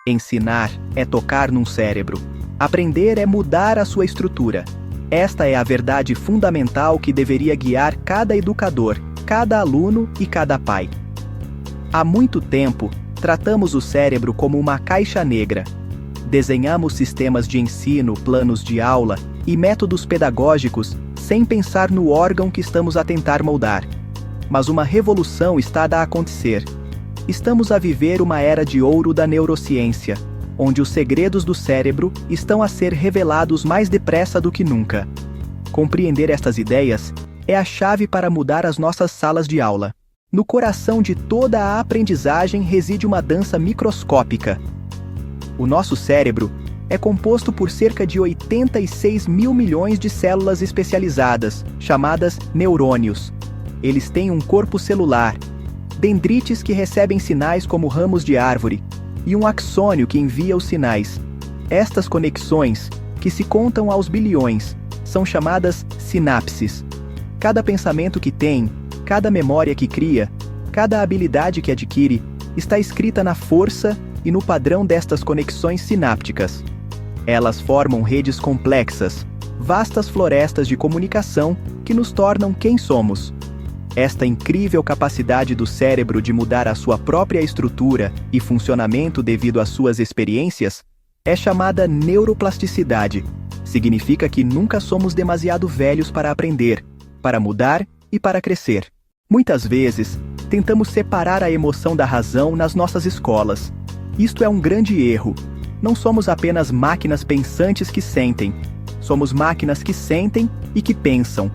Ensinar é tocar num cérebro. Aprender é mudar a sua estrutura. Esta é a verdade fundamental que deveria guiar cada educador, cada aluno e cada pai. Há muito tempo, tratamos o cérebro como uma caixa negra. Desenhamos sistemas de ensino, planos de aula e métodos pedagógicos sem pensar no órgão que estamos a tentar moldar. Mas uma revolução está a acontecer. Estamos a viver uma era de ouro da neurociência, onde os segredos do cérebro estão a ser revelados mais depressa do que nunca. Compreender estas ideias é a chave para mudar as nossas salas de aula. No coração de toda a aprendizagem reside uma dança microscópica. O nosso cérebro é composto por cerca de 86 mil milhões de células especializadas, chamadas neurônios. Eles têm um corpo celular, dendrites que recebem sinais como ramos de árvore, e um axônio que envia os sinais. Estas conexões, que se contam aos bilhões, são chamadas sinapses. Cada pensamento que tem, cada memória que cria, cada habilidade que adquire, está escrita na força e no padrão destas conexões sinápticas. Elas formam redes complexas, vastas florestas de comunicação que nos tornam quem somos. Esta incrível capacidade do cérebro de mudar a sua própria estrutura e funcionamento devido às suas experiências é chamada neuroplasticidade. Significa que nunca somos demasiado velhos para aprender, para mudar e para crescer. Muitas vezes, tentamos separar a emoção da razão nas nossas escolas. Isto é um grande erro. Não somos apenas máquinas pensantes que sentem. Somos máquinas que sentem e que pensam.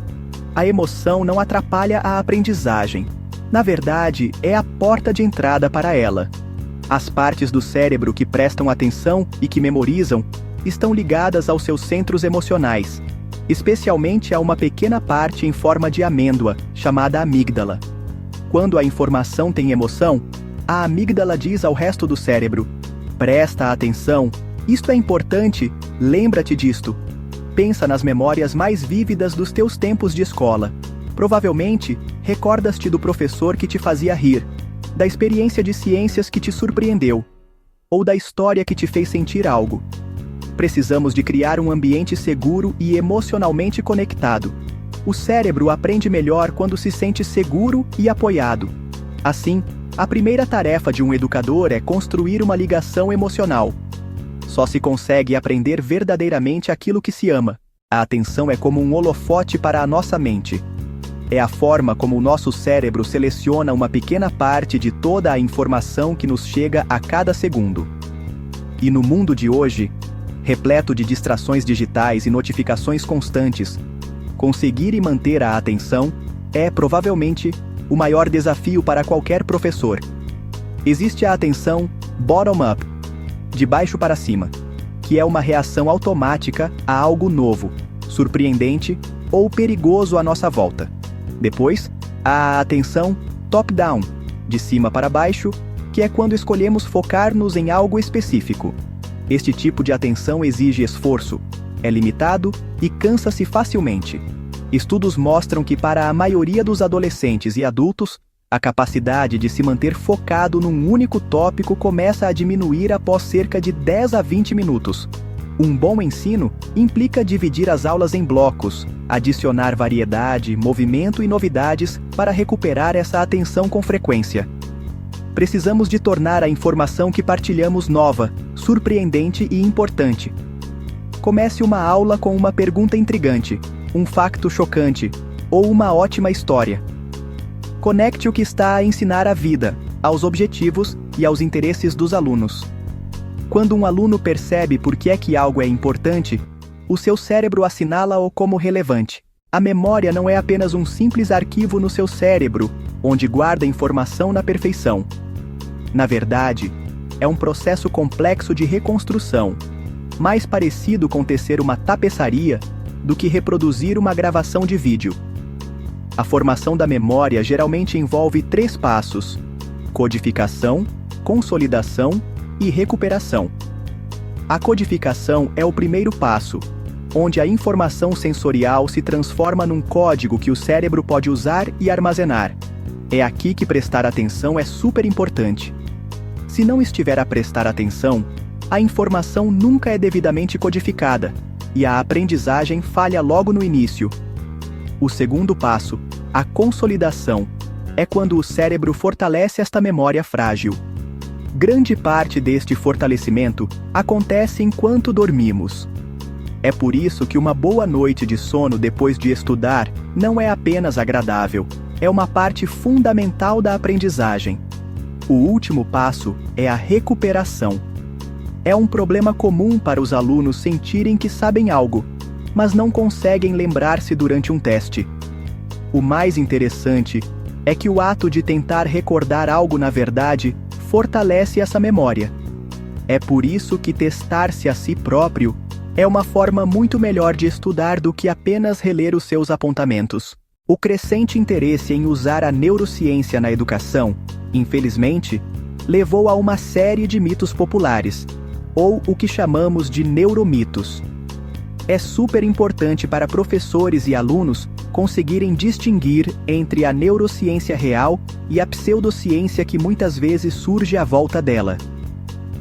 A emoção não atrapalha a aprendizagem. Na verdade, é a porta de entrada para ela. As partes do cérebro que prestam atenção e que memorizam estão ligadas aos seus centros emocionais, especialmente a uma pequena parte em forma de amêndoa, chamada amígdala. Quando a informação tem emoção, a amígdala diz ao resto do cérebro: presta atenção, isto é importante, lembra-te disto. Pensa nas memórias mais vívidas dos teus tempos de escola. Provavelmente, recordas-te do professor que te fazia rir, da experiência de ciências que te surpreendeu, ou da história que te fez sentir algo. Precisamos de criar um ambiente seguro e emocionalmente conectado. O cérebro aprende melhor quando se sente seguro e apoiado. Assim, a primeira tarefa de um educador é construir uma ligação emocional. Só se consegue aprender verdadeiramente aquilo que se ama. A atenção é como um holofote para a nossa mente. É a forma como o nosso cérebro seleciona uma pequena parte de toda a informação que nos chega a cada segundo. E no mundo de hoje, repleto de distrações digitais e notificações constantes, conseguir e manter a atenção é, provavelmente, o maior desafio para qualquer professor. Existe a atenção bottom-up, de baixo para cima, que é uma reação automática a algo novo, surpreendente ou perigoso à nossa volta. Depois, há a atenção top-down, de cima para baixo, que é quando escolhemos focar-nos em algo específico. Este tipo de atenção exige esforço, é limitado e cansa-se facilmente. Estudos mostram que para a maioria dos adolescentes e adultos, a capacidade de se manter focado num único tópico começa a diminuir após cerca de 10 a 20 minutos. Um bom ensino implica dividir as aulas em blocos, adicionar variedade, movimento e novidades para recuperar essa atenção com frequência. Precisamos de tornar a informação que partilhamos nova, surpreendente e importante. Comece uma aula com uma pergunta intrigante, um facto chocante ou uma ótima história. Conecte o que está a ensinar à vida, aos objetivos e aos interesses dos alunos. Quando um aluno percebe por que é que algo é importante, o seu cérebro assinala-o como relevante. A memória não é apenas um simples arquivo no seu cérebro, onde guarda informação na perfeição. Na verdade, é um processo complexo de reconstrução, mais parecido com tecer uma tapeçaria do que reproduzir uma gravação de vídeo. A formação da memória geralmente envolve 3 passos: codificação, consolidação e recuperação. A codificação é o primeiro passo, onde a informação sensorial se transforma num código que o cérebro pode usar e armazenar. É aqui que prestar atenção é super importante. Se não estiver a prestar atenção, a informação nunca é devidamente codificada, e a aprendizagem falha logo no início. O segundo passo, a consolidação, é quando o cérebro fortalece esta memória frágil. Grande parte deste fortalecimento acontece enquanto dormimos. É por isso que uma boa noite de sono depois de estudar não é apenas agradável, é uma parte fundamental da aprendizagem. O último passo é a recuperação. É um problema comum para os alunos sentirem que sabem algo, mas não conseguem lembrar-se durante um teste. O mais interessante é que o ato de tentar recordar algo na verdade fortalece essa memória. É por isso que testar-se a si próprio é uma forma muito melhor de estudar do que apenas reler os seus apontamentos. O crescente interesse em usar a neurociência na educação, infelizmente, levou a uma série de mitos populares, ou o que chamamos de neuromitos. É super importante para professores e alunos conseguirem distinguir entre a neurociência real e a pseudociência que muitas vezes surge à volta dela.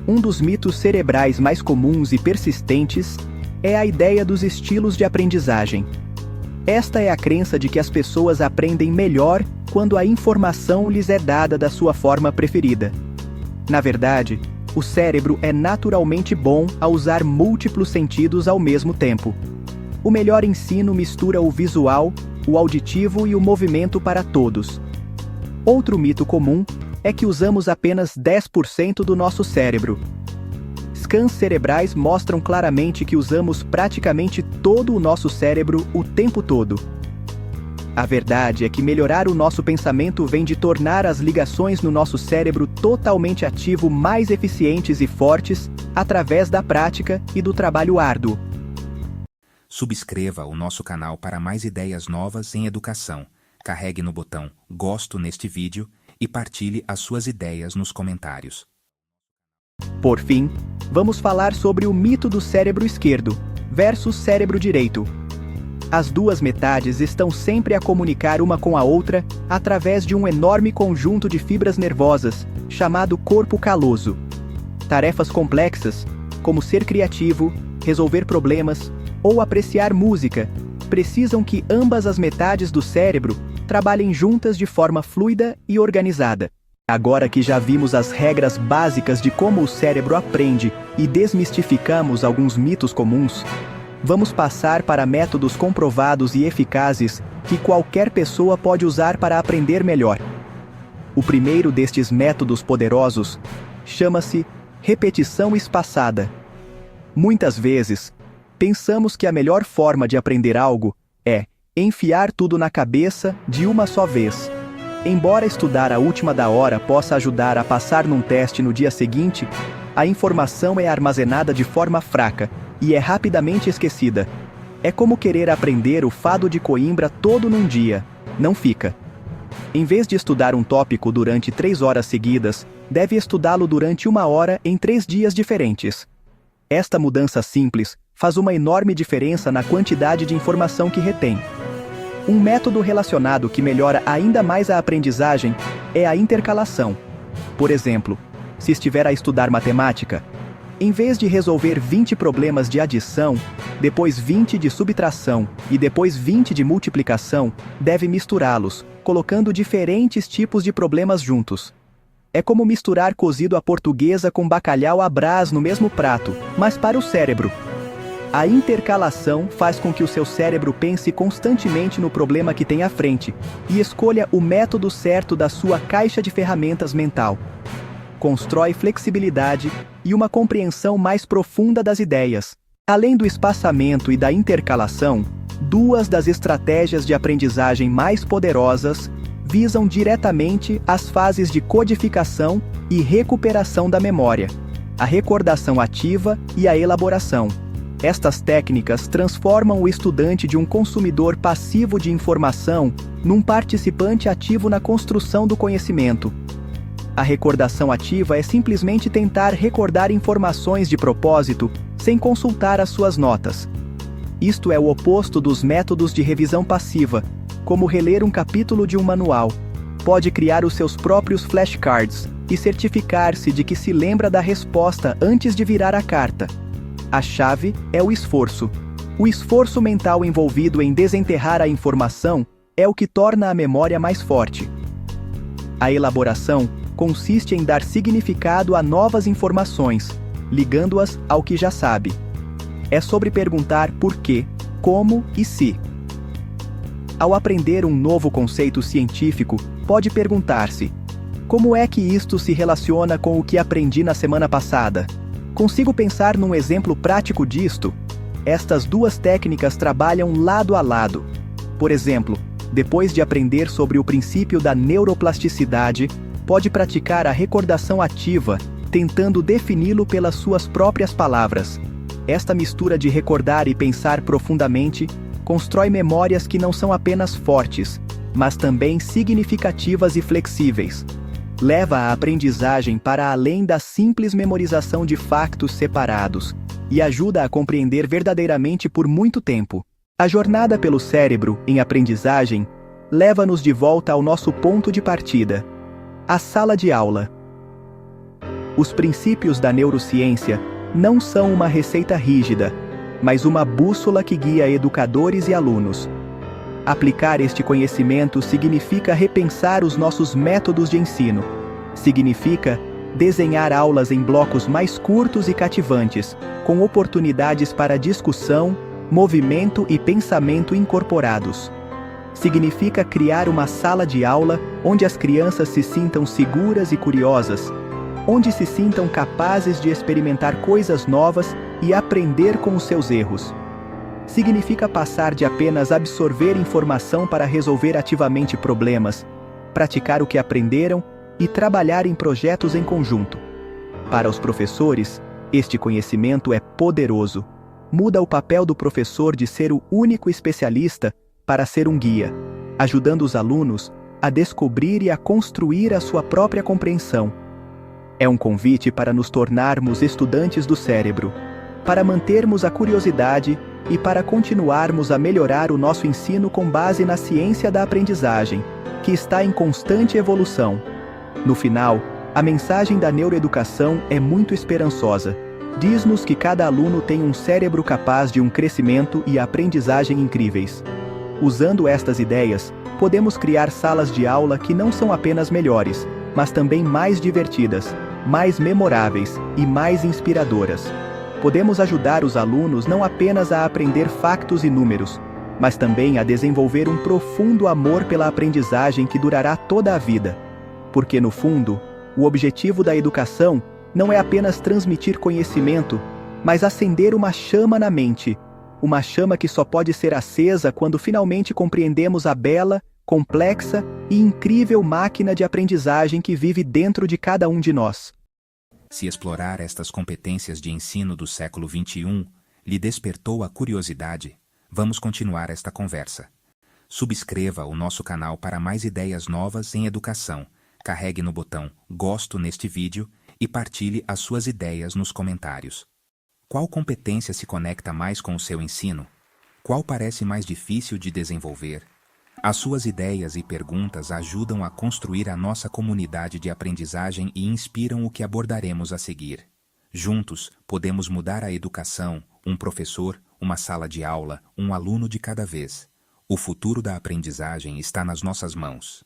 Um dos mitos cerebrais mais comuns e persistentes é a ideia dos estilos de aprendizagem. Esta é a crença de que as pessoas aprendem melhor quando a informação lhes é dada da sua forma preferida. Na verdade, o cérebro é naturalmente bom a usar múltiplos sentidos ao mesmo tempo. O melhor ensino mistura o visual, o auditivo e o movimento para todos. Outro mito comum é que usamos apenas 10% do nosso cérebro. Scans cerebrais mostram claramente que usamos praticamente todo o nosso cérebro o tempo todo. A verdade é que melhorar o nosso pensamento vem de tornar as ligações no nosso cérebro totalmente ativo mais eficientes e fortes através da prática e do trabalho árduo. Subscreva o nosso canal para mais ideias novas em educação. Carregue no botão "Gosto" neste vídeo e partilhe as suas ideias nos comentários. Por fim, vamos falar sobre o mito do cérebro esquerdo versus cérebro direito. As duas metades estão sempre a comunicar uma com a outra através de um enorme conjunto de fibras nervosas, chamado corpo caloso. Tarefas complexas, como ser criativo, resolver problemas ou apreciar música, precisam que ambas as metades do cérebro trabalhem juntas de forma fluida e organizada. Agora que já vimos as regras básicas de como o cérebro aprende e desmistificamos alguns mitos comuns, vamos passar para métodos comprovados e eficazes que qualquer pessoa pode usar para aprender melhor. O primeiro destes métodos poderosos chama-se repetição espaçada. Muitas vezes, pensamos que a melhor forma de aprender algo é enfiar tudo na cabeça de uma só vez. Embora estudar a última da hora possa ajudar a passar num teste no dia seguinte, a informação é armazenada de forma fraca e é rapidamente esquecida. É como querer aprender o Fado de Coimbra todo num dia. Não fica. Em vez de estudar um tópico durante 3 horas seguidas, deve estudá-lo durante 1 hora em 3 dias diferentes. Esta mudança simples faz uma enorme diferença na quantidade de informação que retém. Um método relacionado que melhora ainda mais a aprendizagem é a intercalação. Por exemplo, se estiver a estudar matemática, em vez de resolver 20 problemas de adição, depois 20 de subtração e depois 20 de multiplicação, deve misturá-los, colocando diferentes tipos de problemas juntos. É como misturar cozido à portuguesa com bacalhau à Brás no mesmo prato, mas para o cérebro. A intercalação faz com que o seu cérebro pense constantemente no problema que tem à frente e escolha o método certo da sua caixa de ferramentas mental. Constrói flexibilidade e uma compreensão mais profunda das ideias. Além do espaçamento e da intercalação, 2 das estratégias de aprendizagem mais poderosas visam diretamente as fases de codificação e recuperação da memória, a recordação ativa e a elaboração. Estas técnicas transformam o estudante de um consumidor passivo de informação num participante ativo na construção do conhecimento. A recordação ativa é simplesmente tentar recordar informações de propósito sem consultar as suas notas. Isto é o oposto dos métodos de revisão passiva, como reler um capítulo de um manual. Pode criar os seus próprios flashcards, e certificar-se de que se lembra da resposta antes de virar a carta. A chave é o esforço. O esforço mental envolvido em desenterrar a informação é o que torna a memória mais forte. A elaboração consiste em dar significado a novas informações, ligando-as ao que já sabe. É sobre perguntar por quê, como e se. Ao aprender um novo conceito científico, pode perguntar-se: como é que isto se relaciona com o que aprendi na semana passada? Consigo pensar num exemplo prático disto? Estas duas técnicas trabalham lado a lado. Por exemplo, depois de aprender sobre o princípio da neuroplasticidade, pode praticar a recordação ativa, tentando defini-lo pelas suas próprias palavras. Esta mistura de recordar e pensar profundamente constrói memórias que não são apenas fortes, mas também significativas e flexíveis. Leva a aprendizagem para além da simples memorização de factos separados e ajuda a compreender verdadeiramente por muito tempo. A jornada pelo cérebro em aprendizagem leva-nos de volta ao nosso ponto de partida, a sala de aula. Os princípios da neurociência não são uma receita rígida, mas uma bússola que guia educadores e alunos. Aplicar este conhecimento significa repensar os nossos métodos de ensino. Significa desenhar aulas em blocos mais curtos e cativantes, com oportunidades para discussão, movimento e pensamento incorporados. Significa criar uma sala de aula onde as crianças se sintam seguras e curiosas, onde se sintam capazes de experimentar coisas novas e aprender com os seus erros. Significa passar de apenas absorver informação para resolver ativamente problemas, praticar o que aprenderam e trabalhar em projetos em conjunto. Para os professores, este conhecimento é poderoso. Muda o papel do professor de ser o único especialista para ser um guia, ajudando os alunos a descobrir e a construir a sua própria compreensão. É um convite para nos tornarmos estudantes do cérebro, para mantermos a curiosidade e para continuarmos a melhorar o nosso ensino com base na ciência da aprendizagem, que está em constante evolução. No final, a mensagem da neuroeducação é muito esperançosa. Diz-nos que cada aluno tem um cérebro capaz de um crescimento e aprendizagem incríveis. Usando estas ideias, podemos criar salas de aula que não são apenas melhores, mas também mais divertidas, mais memoráveis e mais inspiradoras. Podemos ajudar os alunos não apenas a aprender factos e números, mas também a desenvolver um profundo amor pela aprendizagem que durará toda a vida. Porque, no fundo, o objetivo da educação não é apenas transmitir conhecimento, mas acender uma chama na mente, uma chama que só pode ser acesa quando finalmente compreendemos a bela, complexa e incrível máquina de aprendizagem que vive dentro de cada um de nós. Se explorar estas competências de ensino do século XXI lhe despertou a curiosidade, vamos continuar esta conversa. Subscreva o nosso canal para mais ideias novas em educação. Carregue no botão "Gosto" neste vídeo e partilhe as suas ideias nos comentários. Qual competência se conecta mais com o seu ensino? Qual parece mais difícil de desenvolver? As suas ideias e perguntas ajudam a construir a nossa comunidade de aprendizagem e inspiram o que abordaremos a seguir. Juntos, podemos mudar a educação, um professor, uma sala de aula, um aluno de cada vez. O futuro da aprendizagem está nas nossas mãos.